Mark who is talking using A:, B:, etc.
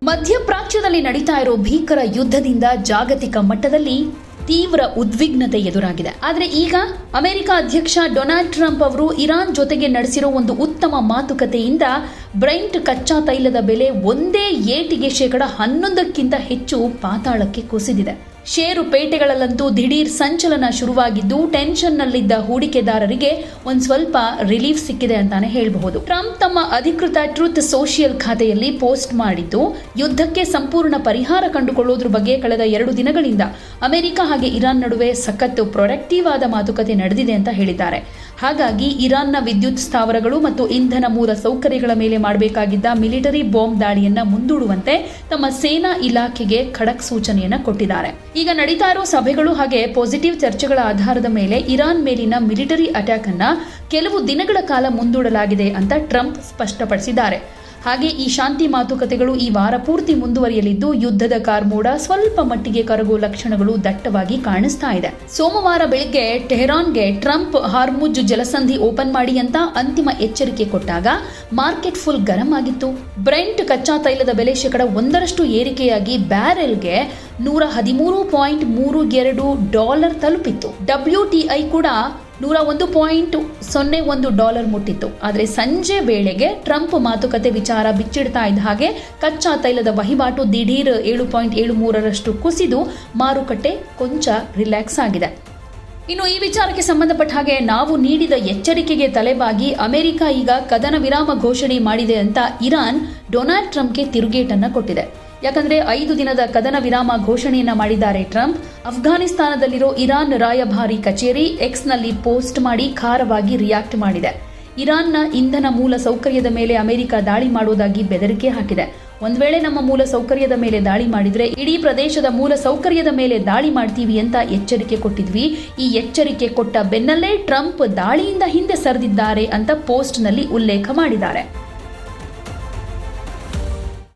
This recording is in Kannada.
A: ಮಧ್ಯಪ್ರಾಚ್ಯದಲ್ಲಿ ನಡೀತಾ ಇರೋ ಭೀಕರ ಯುದ್ಧದಿಂದ ಜಾಗತಿಕ ಮಟ್ಟದಲ್ಲಿ ತೀವ್ರ ಉದ್ವಿಗ್ನತೆ ಎದುರಾಗಿದೆ. ಆದರೆ ಈಗ ಅಮೆರಿಕ ಅಧ್ಯಕ್ಷ ಡೊನಾಲ್ಡ್ ಟ್ರಂಪ್ ಅವರು ಇರಾನ್ ಜೊತೆಗೆ ನಡೆಸಿರೋ ಒಂದು ಉತ್ತಮ ಮಾತುಕತೆಯಿಂದ ಬ್ರೆಂಟ್ ಕಚ್ಚಾ ತೈಲದ ಬೆಲೆ ಒಂದೇ ಏಟಿಗೆ 11% ಹೆಚ್ಚು ಪಾತಾಳಕ್ಕೆ ಕುಸಿದಿದೆ. ಷೇರುಪೇಟೆಗಳಲ್ಲಂತೂ ದಿಢೀರ್ ಸಂಚಲನ ಶುರುವಾಗಿದ್ದು ಟೆನ್ಷನ್ನಲ್ಲಿದ್ದ ಹೂಡಿಕೆದಾರರಿಗೆ ಒಂದು ಸ್ವಲ್ಪ ರಿಲೀಫ್ ಸಿಕ್ಕಿದೆ ಅಂತಾನೆ ಹೇಳಬಹುದು. ಟ್ರಂಪ್ ತಮ್ಮ ಅಧಿಕೃತ ಟ್ರೂತ್ ಸೋಷಿಯಲ್ ಖಾತೆಯಲ್ಲಿ ಪೋಸ್ಟ್ ಮಾಡಿದ್ದು, ಯುದ್ಧಕ್ಕೆ ಸಂಪೂರ್ಣ ಪರಿಹಾರ ಕಂಡುಕೊಳ್ಳೋದ್ರ ಬಗ್ಗೆ ಕಳೆದ 2 ದಿನಗಳಿಂದ ಅಮೆರಿಕ ಹಾಗೆ ಇರಾನ್ ನಡುವೆ ಸಖತ್ ಪ್ರೊಡಕ್ಟಿವ್ ಆದ ಮಾತುಕತೆ ನಡೆದಿದೆ ಅಂತ ಹೇಳಿದ್ದಾರೆ. ಹಾಗಾಗಿ ಇರಾನ್ನ ವಿದ್ಯುತ್ ಸ್ಥಾವರಗಳು ಮತ್ತು ಇಂಧನ ಮೂಲ ಸೌಕರ್ಯಗಳ ಮೇಲೆ ಮಾಡಬೇಕಾಗಿದ್ದ ಮಿಲಿಟರಿ ಬಾಂಬ್ ದಾಳಿಯನ್ನ ಮುಂದೂಡುವಂತೆ ತಮ್ಮ ಸೇನಾ ಇಲಾಖೆಗೆ ಖಡಕ್ ಸೂಚನೆಯನ್ನ ಕೊಟ್ಟಿದ್ದಾರೆ. ಈಗ ನಡೀತಾ ಇರೋ ಸಭೆಗಳು ಹಾಗೆ ಪಾಸಿಟಿವ್ ಚರ್ಚೆಗಳ ಆಧಾರದ ಮೇಲೆ ಇರಾನ್ ಮೇಲಿನ ಮಿಲಿಟರಿ ಅಟ್ಯಾಕ್ ಅನ್ನ ಕೆಲವು ದಿನಗಳ ಕಾಲ ಮುಂದೂಡಲಾಗಿದೆ ಅಂತ ಟ್ರಂಪ್ ಸ್ಪಷ್ಟಪಡಿಸಿದ್ದಾರೆ. ಹಾಗೆ ಈ ಶಾಂತಿ ಮಾತುಕತೆಗಳು ಈ ವಾರ ಪೂರ್ತಿ ಮುಂದುವರಿಯಲಿದ್ದು ಯುದ್ಧದ ಕಾರ್ಮೋಡ ಸ್ವಲ್ಪ ಮಟ್ಟಿಗೆ ಕರಗುವ ಲಕ್ಷಣಗಳು ದಟ್ಟವಾಗಿ ಕಾಣಿಸ್ತಾ ಇದೆ. ಸೋಮವಾರ ಬೆಳಿಗ್ಗೆ ಟೆಹರಾನ್ಗೆ ಟ್ರಂಪ್ ಹಾರ್ಮುಜ್ ಜಲಸಂಧಿ ಓಪನ್ ಮಾಡಿ ಅಂತ ಅಂತಿಮ ಎಚ್ಚರಿಕೆ ಕೊಟ್ಟಾಗ ಮಾರ್ಕೆಟ್ ಫುಲ್ ಗರಂ ಆಗಿತ್ತು. ಬ್ರೆಂಟ್ ಕಚ್ಚಾ ತೈಲದ ಬೆಲೆ $1 ಏರಿಕೆಯಾಗಿ ಬ್ಯಾರೆಲ್ಗೆ $113.32 ತಲುಪಿತ್ತು. WTI ಕೂಡ $101.01 ಮುಟ್ಟಿತ್ತು. ಆದರೆ ಸಂಜೆ ವೇಳೆಗೆ ಟ್ರಂಪ್ ಮಾತುಕತೆ ವಿಚಾರ ಬಿಚ್ಚಿಡ್ತಾ ಇದ್ದ ಹಾಗೆ ಕಚ್ಚಾ ತೈಲದ ವಹಿವಾಟು ದಿಢೀರ್ 7.73 ಕುಸಿದು ಮಾರುಕಟ್ಟೆ ಕೊಂಚ ರಿಲ್ಯಾಕ್ಸ್ ಆಗಿದೆ. ಇನ್ನು ಈ ವಿಚಾರಕ್ಕೆ ಸಂಬಂಧಪಟ್ಟ ಹಾಗೆ ನಾವು ನೀಡಿದ ಎಚ್ಚರಿಕೆಗೆ ತಲೆಬಾಗಿ ಅಮೆರಿಕ ಈಗ ಕದನ ವಿರಾಮ ಘೋಷಣೆ ಮಾಡಿದೆ ಅಂತ ಇರಾನ್ ಡೊನಾಲ್ಡ್ ಟ್ರಂಪ್ಗೆ ತಿರುಗೇಟನ್ನ ಕೊಟ್ಟಿದೆ. ಯಾಕಂದ್ರೆ 5 ದಿನದ ಕದನ ವಿರಾಮ ಘೋಷಣೆಯನ್ನ ಮಾಡಿದ್ದಾರೆ ಟ್ರಂಪ್. ಅಫ್ಘಾನಿಸ್ತಾನದಲ್ಲಿರೋ ಇರಾನ್ ರಾಯಭಾರಿ ಕಚೇರಿ ಎಕ್ಸ್ನಲ್ಲಿ ಪೋಸ್ಟ್ ಮಾಡಿ ಖಾರವಾಗಿ ರಿಯಾಕ್ಟ್ ಮಾಡಿದೆ. ಇರಾನ್ನ ಇಂಧನ ಮೂಲ ಸೌಕರ್ಯದ ಮೇಲೆ ಅಮೆರಿಕ ದಾಳಿ ಮಾಡುವುದಾಗಿ ಬೆದರಿಕೆ ಹಾಕಿದೆ. ಒಂದ್ ವೇಳೆ ನಮ್ಮ ಮೂಲ ಸೌಕರ್ಯದ ಮೇಲೆ ದಾಳಿ ಮಾಡಿದ್ರೆ ಇಡೀ ಪ್ರದೇಶದ ಮೂಲ ಸೌಕರ್ಯದ ಮೇಲೆ ದಾಳಿ ಮಾಡ್ತೀವಿ ಅಂತ ಎಚ್ಚರಿಕೆ ಕೊಟ್ಟಿದ್ವಿ. ಈ ಎಚ್ಚರಿಕೆ ಕೊಟ್ಟ ಬೆನ್ನಲ್ಲೇ ಟ್ರಂಪ್ ದಾಳಿಯಿಂದ ಹಿಂದೆ ಸರಿದಿದ್ದಾರೆ ಅಂತ ಪೋಸ್ಟ್ನಲ್ಲಿ ಉಲ್ಲೇಖ ಮಾಡಿದ್ದಾರೆ.